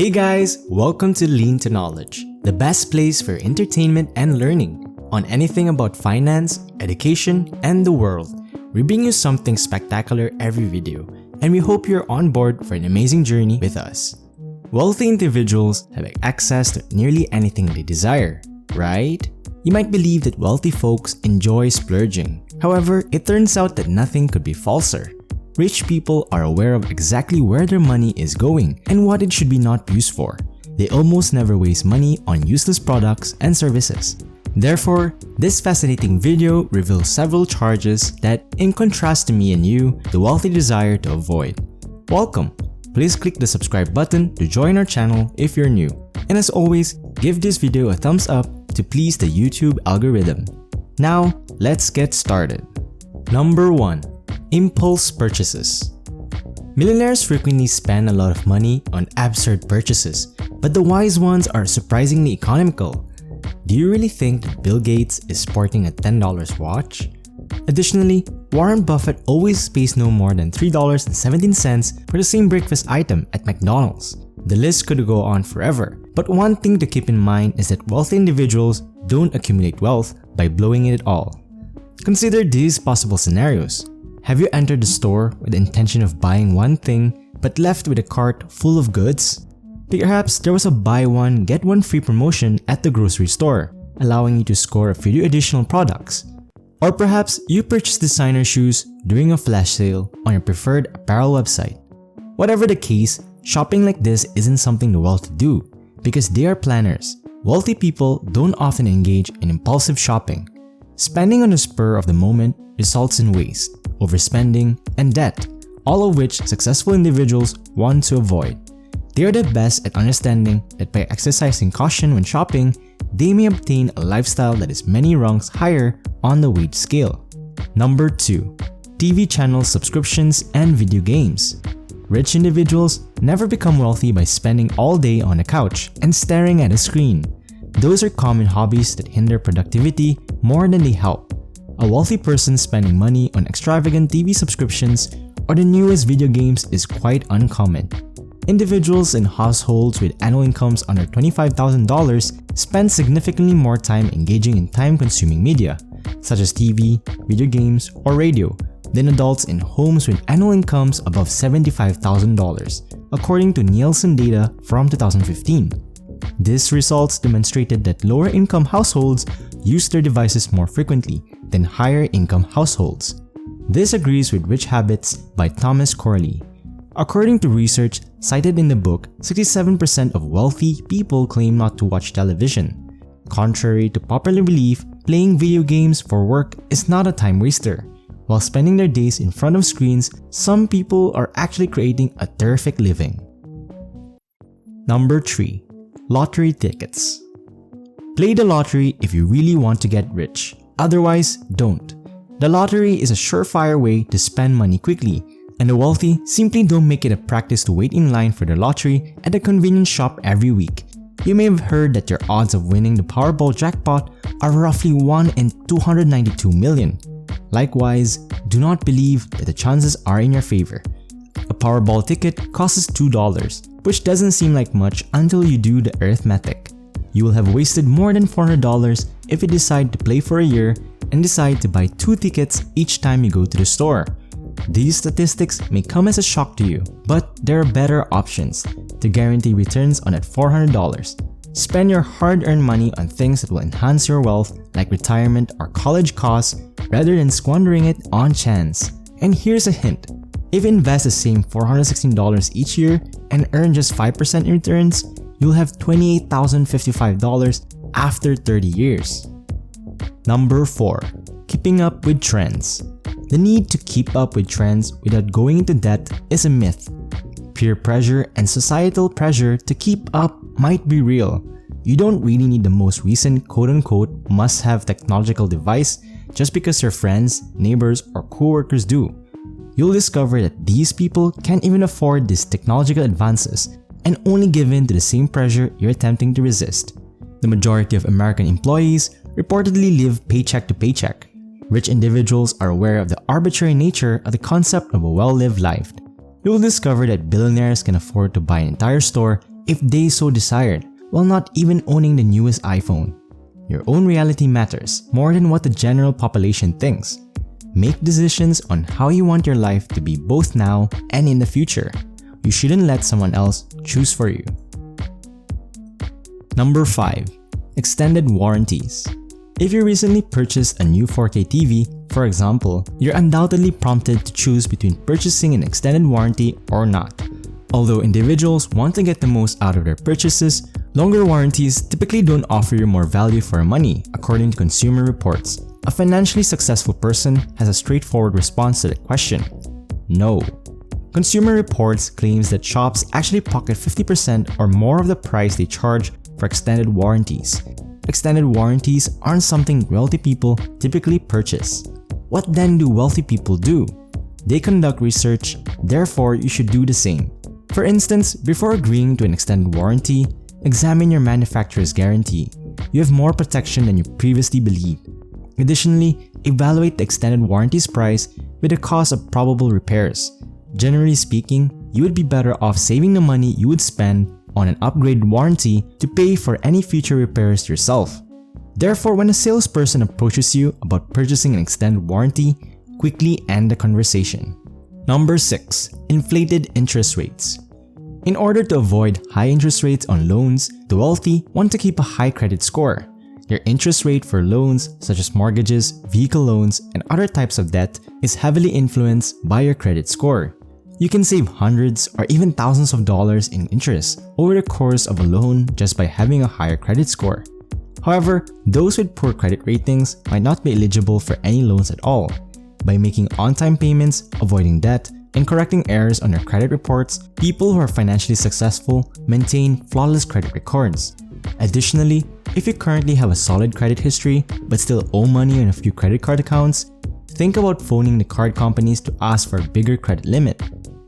Hey guys, welcome to Lean to Knowledge, the best place for entertainment and learning on anything about finance, education, and the world. We bring you something spectacular every video, and we hope you're on board for an amazing journey with us. Wealthy individuals have access to nearly anything they desire, right? You might believe that wealthy folks enjoy splurging. However, it turns out that nothing could be falser. Rich people are aware of exactly where their money is going and what it should be not used for. They almost never waste money on useless products and services. Therefore, this fascinating video reveals several charges that, in contrast to me and you, the wealthy desire to avoid. Welcome! Please click the subscribe button to join our channel if you're new. And as always, give this video a thumbs up to please the YouTube algorithm. Now, let's get started. Number 1. Impulse purchases. Millionaires frequently spend a lot of money on absurd purchases, but the wise ones are surprisingly economical. Do you really think that Bill Gates is sporting a $10 watch? Additionally, Warren Buffett always pays no more than $3.17 for the same breakfast item at McDonald's. The list could go on forever, but one thing to keep in mind is that wealthy individuals don't accumulate wealth by blowing it all. Consider these possible scenarios. Have you entered the store with the intention of buying one thing but left with a cart full of goods? Perhaps there was a buy one get one free promotion at the grocery store, allowing you to score a few additional products. Or perhaps you purchased designer shoes during a flash sale on your preferred apparel website. Whatever the case, shopping like this isn't something the wealthy do because they are planners. Wealthy people don't often engage in impulsive shopping. Spending on the spur of the moment results in waste, overspending, and debt, all of which successful individuals want to avoid. They are the best at understanding that by exercising caution when shopping, they may obtain a lifestyle that is many rungs higher on the wage scale. Number 2. TV channel subscriptions and video games. Rich individuals never become wealthy by spending all day on a couch and staring at a screen. Those are common hobbies that hinder productivity more than they help. A wealthy person spending money on extravagant TV subscriptions or the newest video games is quite uncommon. Individuals in households with annual incomes under $25,000 spend significantly more time engaging in time-consuming media, such as TV, video games, or radio, than adults in homes with annual incomes above $75,000, according to Nielsen data from 2015. These results demonstrated that lower-income households use their devices more frequently than higher-income households. This agrees with Rich Habits by Thomas Corley. According to research cited in the book, 67% of wealthy people claim not to watch television. Contrary to popular belief, playing video games for work is not a time waster. While spending their days in front of screens, some people are actually creating a terrific living. Number 3. Lottery tickets. Play the lottery if you really want to get rich. Otherwise, don't. The lottery is a surefire way to spend money quickly, and the wealthy simply don't make it a practice to wait in line for the lottery at a convenience shop every week. You may have heard that your odds of winning the Powerball jackpot are roughly 1 in 292 million. Likewise, do not believe that the chances are in your favor. A Powerball ticket costs $2, which doesn't seem like much until you do the arithmetic. You will have wasted more than $400 if you decide to play for a year and decide to buy 2 tickets each time you go to the store. These statistics may come as a shock to you, but there are better options to guarantee returns on that $400. Spend your hard-earned money on things that will enhance your wealth like retirement or college costs rather than squandering it on chance. And here's a hint. If you invest the same $416 each year and earn just 5% in returns, you'll have $28,055 after 30 years. Number 4. Keeping up with trends. The need to keep up with trends without going into debt is a myth. Peer pressure and societal pressure to keep up might be real. You don't really need the most recent quote-unquote must-have technological device just because your friends, neighbors, or coworkers do. You'll discover that these people can't even afford these technological advances and only give in to the same pressure you're attempting to resist. The majority of American employees reportedly live paycheck to paycheck. Rich individuals are aware of the arbitrary nature of the concept of a well-lived life. You will discover that billionaires can afford to buy an entire store if they so desired, while not even owning the newest iPhone. Your own reality matters more than what the general population thinks. Make decisions on how you want your life to be both now and in the future. You shouldn't let someone else choose for you. Number 5. Extended warranties. If you recently purchased a new 4K TV, for example, you're undoubtedly prompted to choose between purchasing an extended warranty or not. Although individuals want to get the most out of their purchases, longer warranties typically don't offer you more value for your money, according to Consumer Reports. A financially successful person has a straightforward response to the question: no. Consumer Reports claims that shops actually pocket 50% or more of the price they charge for extended warranties. Extended warranties aren't something wealthy people typically purchase. What then do wealthy people do? They conduct research, therefore you should do the same. For instance, before agreeing to an extended warranty, examine your manufacturer's guarantee. You have more protection than you previously believed. Additionally, evaluate the extended warranty's price with the cost of probable repairs. Generally speaking, you would be better off saving the money you would spend on an upgraded warranty to pay for any future repairs yourself. Therefore, when a salesperson approaches you about purchasing an extended warranty, quickly end the conversation. Number 6. Inflated interest rates. In order to avoid high interest rates on loans, the wealthy want to keep a high credit score. Your interest rate for loans such as mortgages, vehicle loans, and other types of debt is heavily influenced by your credit score. You can save hundreds or even thousands of dollars in interest over the course of a loan just by having a higher credit score. However, those with poor credit ratings might not be eligible for any loans at all. By making on-time payments, avoiding debt, and correcting errors on their credit reports, people who are financially successful maintain flawless credit records. Additionally, if you currently have a solid credit history but still owe money on a few credit card accounts, think about phoning the card companies to ask for a bigger credit limit.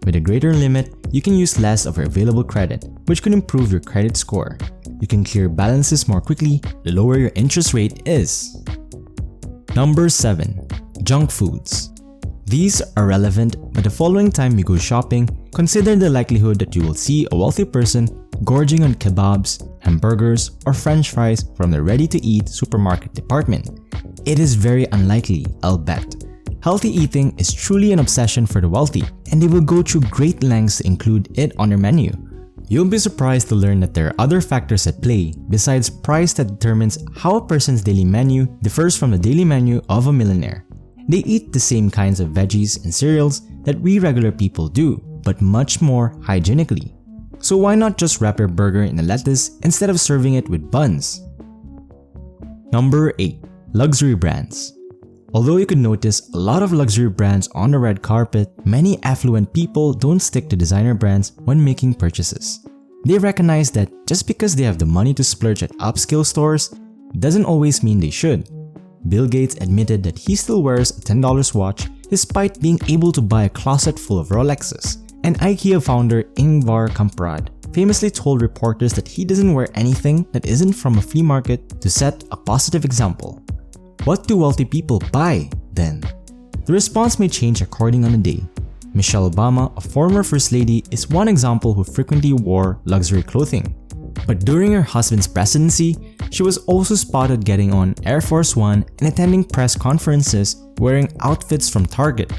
With a greater limit, you can use less of your available credit, which could improve your credit score. You can clear balances more quickly the lower your interest rate is. Number 7. Junk foods. These are relevant, but the following time you go shopping, consider the likelihood that you will see a wealthy person gorging on kebabs, hamburgers, or french fries from the ready-to-eat supermarket department. It is very unlikely, I'll bet. Healthy eating is truly an obsession for the wealthy, and they will go through great lengths to include it on their menu. You'll be surprised to learn that there are other factors at play besides price that determines how a person's daily menu differs from the daily menu of a millionaire. They eat the same kinds of veggies and cereals that we regular people do, but much more hygienically. So why not just wrap your burger in a lettuce instead of serving it with buns? Number 8. Luxury brands. Although you could notice a lot of luxury brands on the red carpet, many affluent people don't stick to designer brands when making purchases. They recognize that just because they have the money to splurge at upscale stores doesn't always mean they should. Bill Gates admitted that he still wears a $10 watch despite being able to buy a closet full of Rolexes. And IKEA founder Ingvar Kamprad famously told reporters that he doesn't wear anything that isn't from a flea market to set a positive example. What do wealthy people buy, then? The response may change according on the day. Michelle Obama, a former First Lady, is one example who frequently wore luxury clothing. But during her husband's presidency, she was also spotted getting on Air Force One and attending press conferences wearing outfits from Target.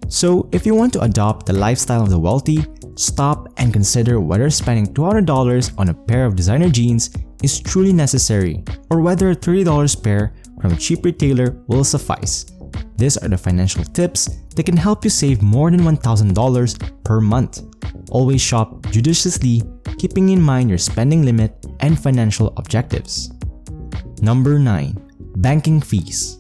So if you want to adopt the lifestyle of the wealthy, stop and consider whether spending $200 on a pair of designer jeans is truly necessary, or whether a $30 pair from a cheap retailer will suffice. These are the financial tips that can help you save more than $1,000 per month. Always shop judiciously, keeping in mind your spending limit and financial objectives. Number 9. Banking fees.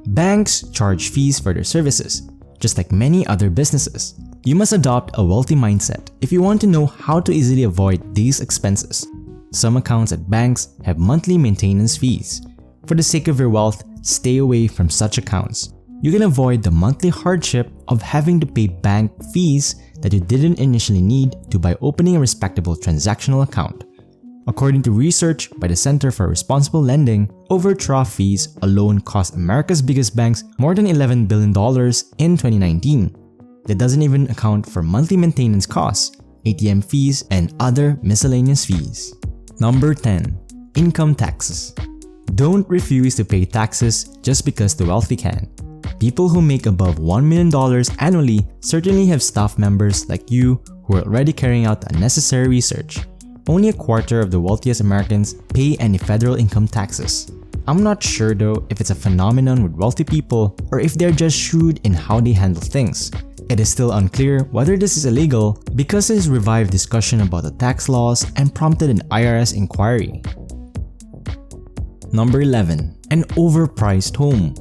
Banks charge fees for their services, just like many other businesses. You must adopt a wealthy mindset if you want to know how to easily avoid these expenses. Some accounts at banks have monthly maintenance fees. For the sake of your wealth, stay away from such accounts. You can avoid the monthly hardship of having to pay bank fees that you didn't initially need to by opening a respectable transactional account. According to research by the Center for Responsible Lending, overdraft fees alone cost America's biggest banks more than $11 billion in 2019. That doesn't even account for monthly maintenance costs, ATM fees, and other miscellaneous fees. Number 10. Income taxes. Don't refuse to pay taxes just because the wealthy can. People who make above $1 million annually certainly have staff members like you who are already carrying out unnecessary research. Only a quarter of the wealthiest Americans pay any federal income taxes. I'm not sure though if it's a phenomenon with wealthy people or if they're just shrewd in how they handle things. It is still unclear whether this is illegal because it has revived discussion about the tax laws and prompted an IRS inquiry. Number 11. An overpriced home.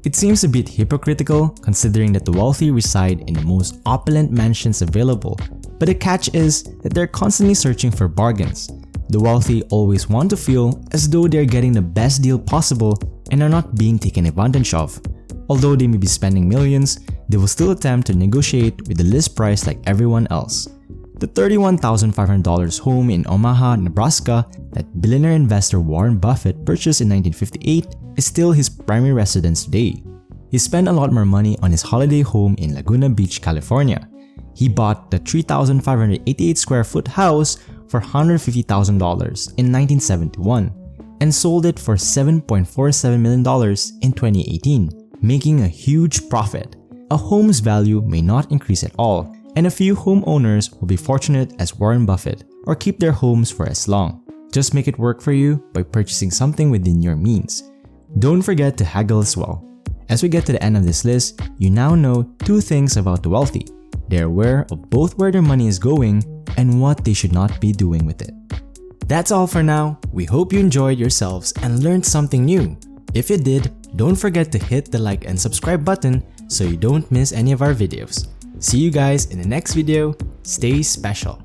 It seems a bit hypocritical considering that the wealthy reside in the most opulent mansions available, but the catch is that they're constantly searching for bargains. The wealthy always want to feel as though they're getting the best deal possible and are not being taken advantage of. Although they may be spending millions, they will still attempt to negotiate with the list price like everyone else. The $31,500 home in Omaha, Nebraska that billionaire investor Warren Buffett purchased in 1958 is still his primary residence today. He spent a lot more money on his holiday home in Laguna Beach, California. He bought the 3,588 square foot house for $150,000 in 1971 and sold it for $7.47 million in 2018, making a huge profit. A home's value may not increase at all, and a few homeowners will be fortunate as Warren Buffett or keep their homes for as long. Just make it work for you by purchasing something within your means. Don't forget to haggle as well. As we get to the end of this list, you now know 2 things about the wealthy. They're aware of both where their money is going and what they should not be doing with it. That's all for now. We hope you enjoyed yourselves and learned something new. If you did, don't forget to hit the like and subscribe button so you don't miss any of our videos. See you guys in the next video. Stay special.